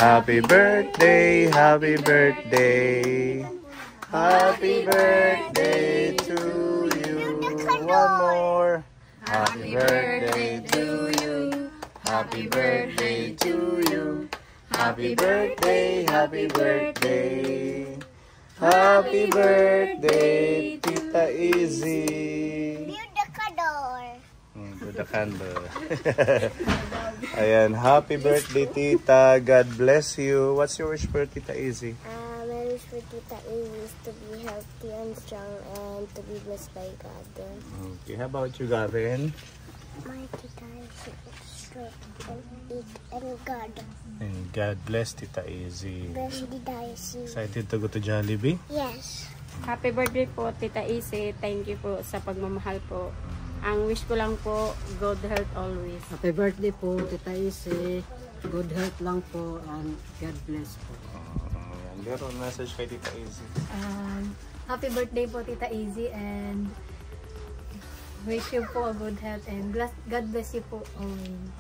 Happy birthday, happy birthday. Happy birthday to you. One more. Happy birthday to you. Happy birthday to you. Happy birthday, happy birthday. Happy birthday, Tita Izzy. Build the candle. Build the candle. Ayan, happy birthday, Tita. God bless you. What's your wish for Tita Izzy? My wish for Tita Izzy is to be healthy and strong and to be blessed by God. Okay, how about you, Gavin? My Tita Izzy is strong and eat and God. And God bless Tita Izzy. Bless Tita Izzy. Excited to go to Jollibee? Yes. Happy birthday po, Tita Izzy. Thank you po sa pagmamahal po. Ang wish ko lang po, good health always. Happy birthday po, Tita Izzy. Good health lang po and God bless po. Meron message kay Tita Izzy. Happy birthday po, Tita Izzy, and wish you po a good health and God bless you po always.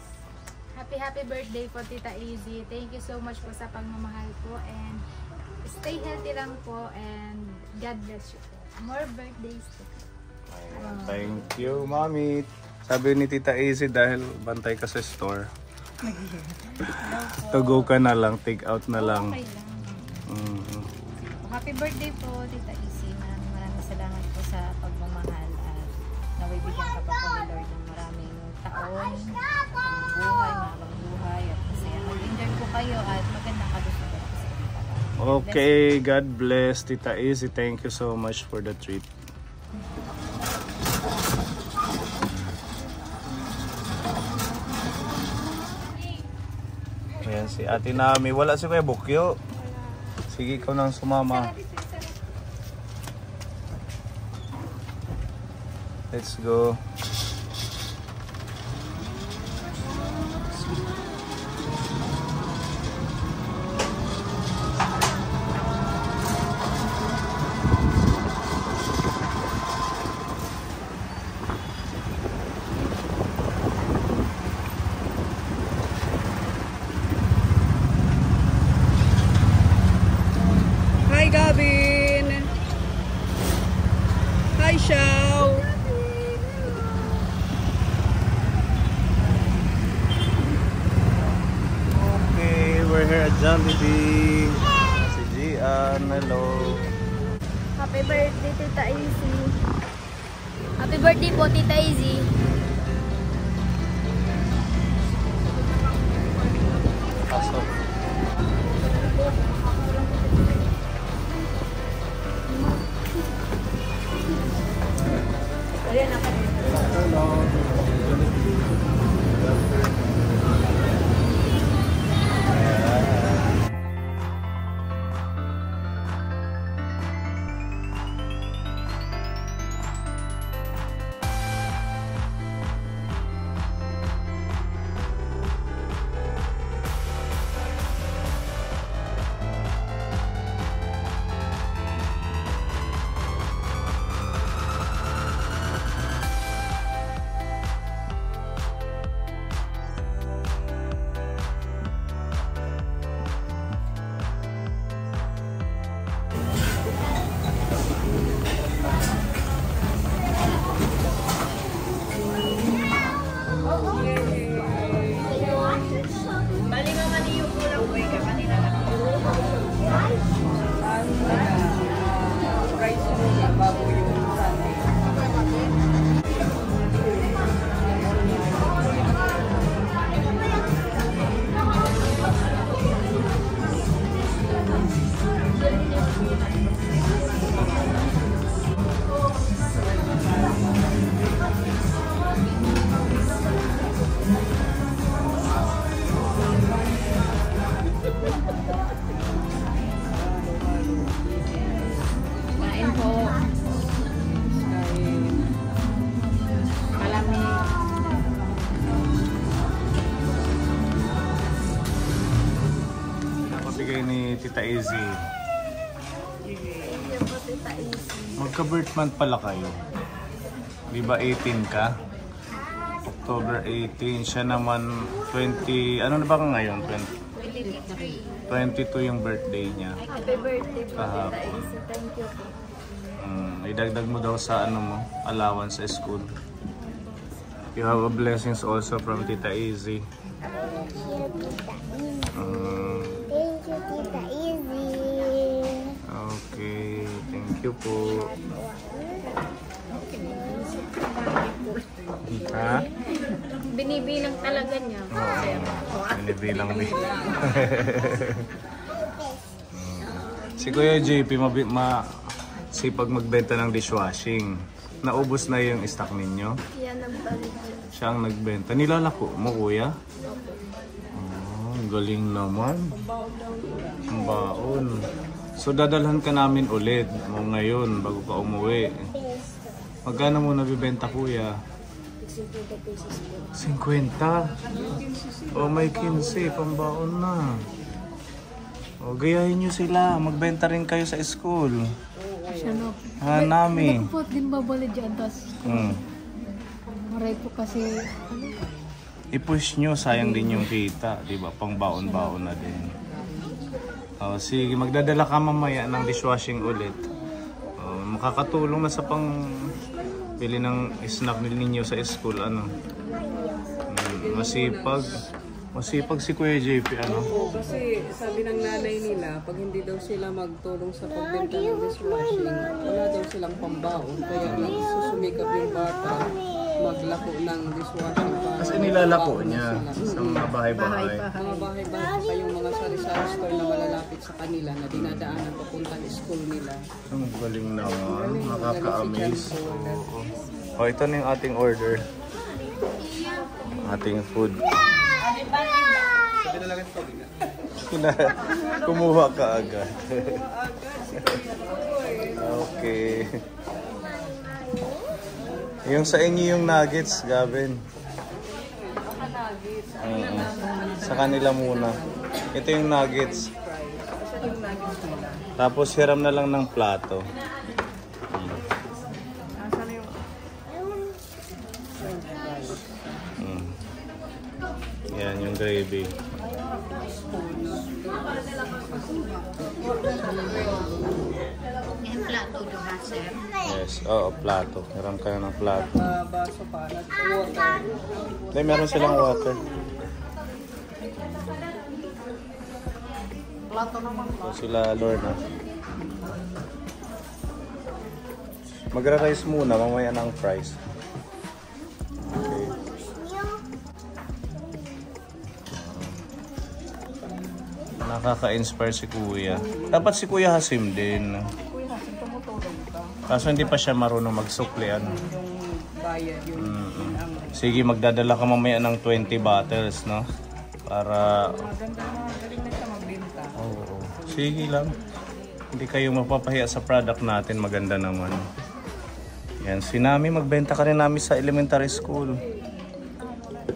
Happy birthday po, Tita Izzy. Thank you so much po sa pagmamahal po and stay healthy lang po and God bless you po. More birthdays to come. Thank you, Mami. Sabi ni Tita Izzy dahil bantay ka sa store. To go ka na lang, take out na lang. Okay lang. Happy birthday po, Tita Izzy. Maraming salamat po sa pagmamahal at nawibigyan ka pa po ni Lord ng maraming taon, buhay, mahabang buhay at masaya. Mag-enjoy po kayo at magandang kalusugan po sa inyo. Okay, God bless Tita Izzy. Thank you so much for the treat. Ayan si Ate Nami. Wala si Kuya Bukyo. Sige, ikaw nang sumama. Let's go. Hi, Gavin! Hi, Shao! Okay, we're here at Jollibee. Si Gian, hello. Happy birthday, Tita Izzy. Happy birthday po, Tita Izzy. Pasok. Kain po. Malamig. Napabigay ni Tita Izzy. Magka-birth month pala kayo. Di ba 18 ka? October 18. Siya naman 20... Ano na ba ka ngayon? 20? 22 yung birthday niya. Happy birthday po, Tita Kahapon. Izzy. Thank you po. Idagdag mo daw sa ano mo, allowance sa school. You have a blessings also from Tita Izzy. Thank you, Tita Izzy. Mm, Thank you, Tita Izzy. okay, thank you po. Ha? Binibilang talaga niya. Binibilang din. Si Kuya JP sipag magbenta ng dishwashing. Naubos na yung stock ninyo? Yan ang balik. Siya ang nagbenta. Nilalako mo, kuya? Oh, ang galing naman. Ang baon. So dadalhan ka namin ulit mo ngayon bago ka umuwi. Magkano mo nabibenta, kuya? 50. Oh, may 15. Pambaon na. O, gayahin nyo sila. Magbenta rin kayo sa school. Siya no. Hanami. Nakapot din babali dyan. Tapos, maray po kasi, I-push nyo, sayang din yung kita. Diba? Pang baon-baon na din. O, sige, magdadala ka mamaya ng dishwashing ulit. O, makakatulong na sa pang pili ng snack ninyo sa school. Ano? Masipag. Masipag si Kuya JP, ano? Oo, kasi sabi ng nanay nila, pag hindi daw sila magtulong sa pagbenta ng dishwashing, wala daw silang pambaon. Kaya nagsusumikap yung bata maglako ng dishwashing. Kasi nilalako niya sa mga bahay-bahay. Mga bahay-bahay pa yung mga sari-sari store na malalapit sa kanila na dinadaanan papunta sa school nila. Ang galing naman. Nakaka-amaze. O, ito na yung ating order. Ating food. Kumuha ka agad. Okay. Yung sa inyo yung nuggets, Gavin. Sa kanila muna. Ito yung nuggets. Tapos hiram na lang ng plato. Yan yung gravy. Yung plato doon ha, sir. Yes, oo, plato. Hiram ka na ng plato. Baso pa, water. Hindi, meron silang water. So, sila Lorna. Magra-rice muna, mamaya ng fries. Okay. Nakaka-inspire si Kuya. Dapat si Kuya Hasim din. Kaso hindi pa siya marunong magsukli. Ano? Bayad yung Sige, magdadala ka mamaya ng 20 bottles, no? Para... maganda na, galing na siya magbenta. Oo. Sige lang. Hindi kayo mapapahiya sa product natin. Maganda naman. Yan. Si Nami, magbenta ka rin namin sa elementary school.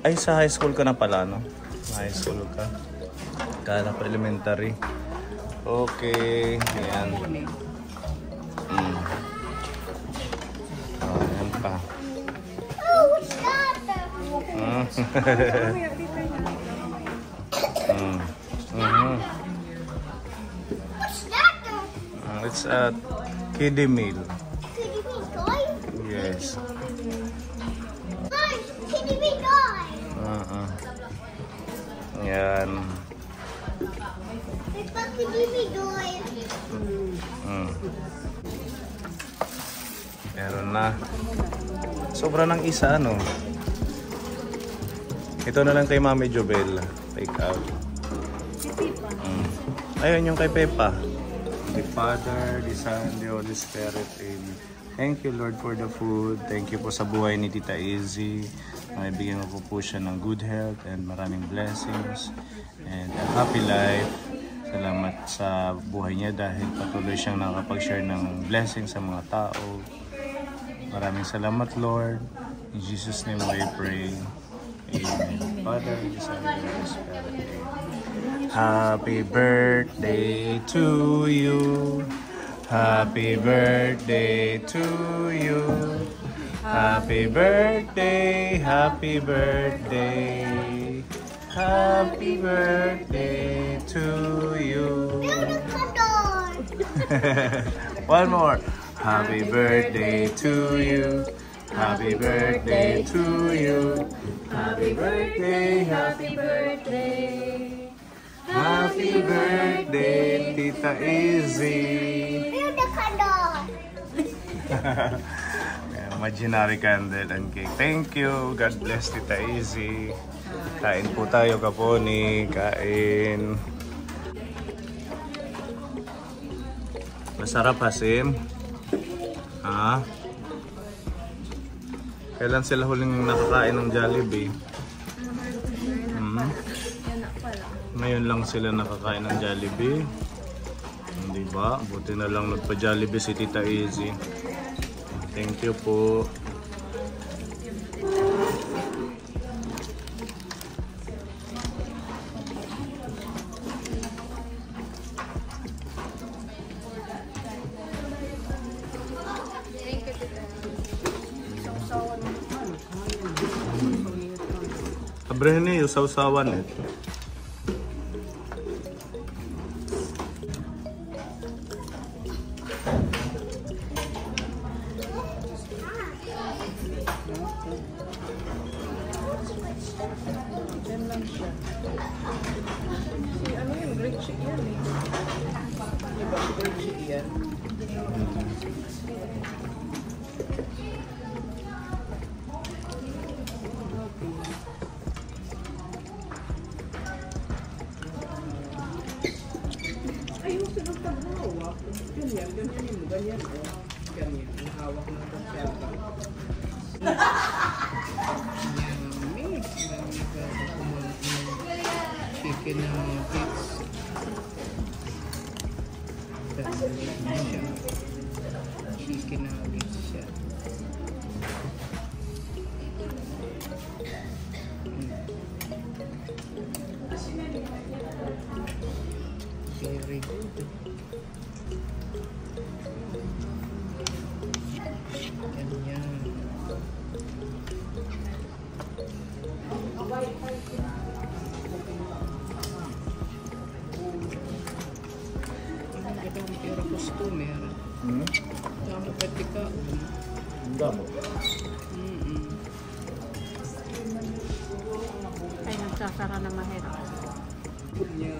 Ay, sa high school ka na pala, no? High school ka. Kala pa elementary. Okay. Yan. Oh, yan pa. It's a kiddie meal. Kiddie me, guys. Yes. Guys, kiddie me, guys. Yan. It's a kiddie me, guys. Meron na. Sobra ng isa, ano? Ito na lang kay Mami Jobel. Take out. Ayun yung kay Pepa. The Father, the Son, the Holy Spirit. Amen. Thank you, Lord, for the food. Thank you po sa buhay ni Tita Izzy. Bigyan mo po siya ng good health and maraming blessings and a happy life. Salamat sa buhay niya dahil patuloy siyang nakapag-share ng blessings sa mga tao. Maraming salamat, Lord. In Jesus' name we pray. Amen. Father, the Son, and the Holy Spirit. Amen. Happy birthday to you. Happy birthday to you. Happy birthday, happy birthday. Happy birthday to you. One more. Happy birthday to you. Happy birthday to you. Happy birthday, happy birthday. Happy birthday, Tita Izzy. Imaginary candle and cake. Thank you. God bless, Tita Izzy. Kain po tayo, Kaponi. Kain. Masarap, Hasim. Ha? Kailan sila huling nakakain ng Jollibee? Ngayon lang sila nakakain ng Jollibee. Hindi ba? Buti na lang nagpa-Jollibee si Tita Izzy. Thank you po. Abrahene, usaw-sawan ito. Chicken nuggets. Chicken nuggets siya. Very good. Ganyan. Era customer. Tama pati ka. Hindi mo. Ay, nagsasara na mahirap. Punya.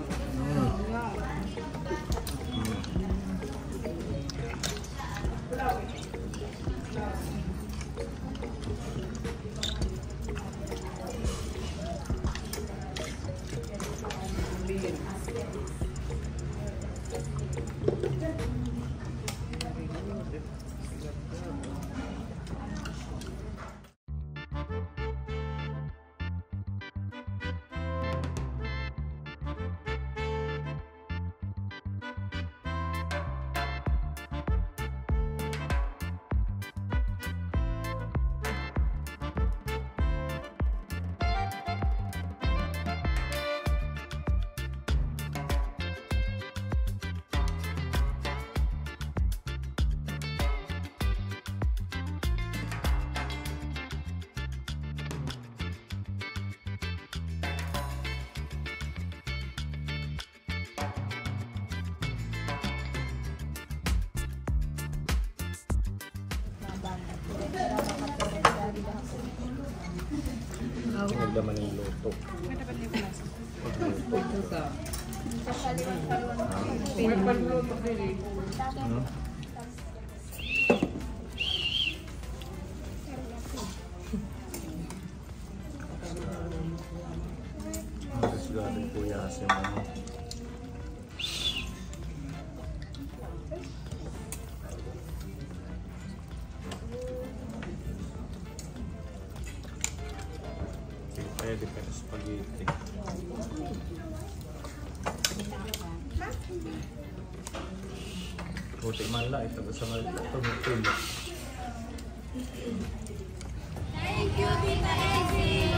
Naglaman yung luto. This galing Kuya Hasim. Pwede pa yung spaghetti. Puti man lang, ito sa mga tumutulog. Thank you, Tita Izzy.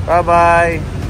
Bye-bye!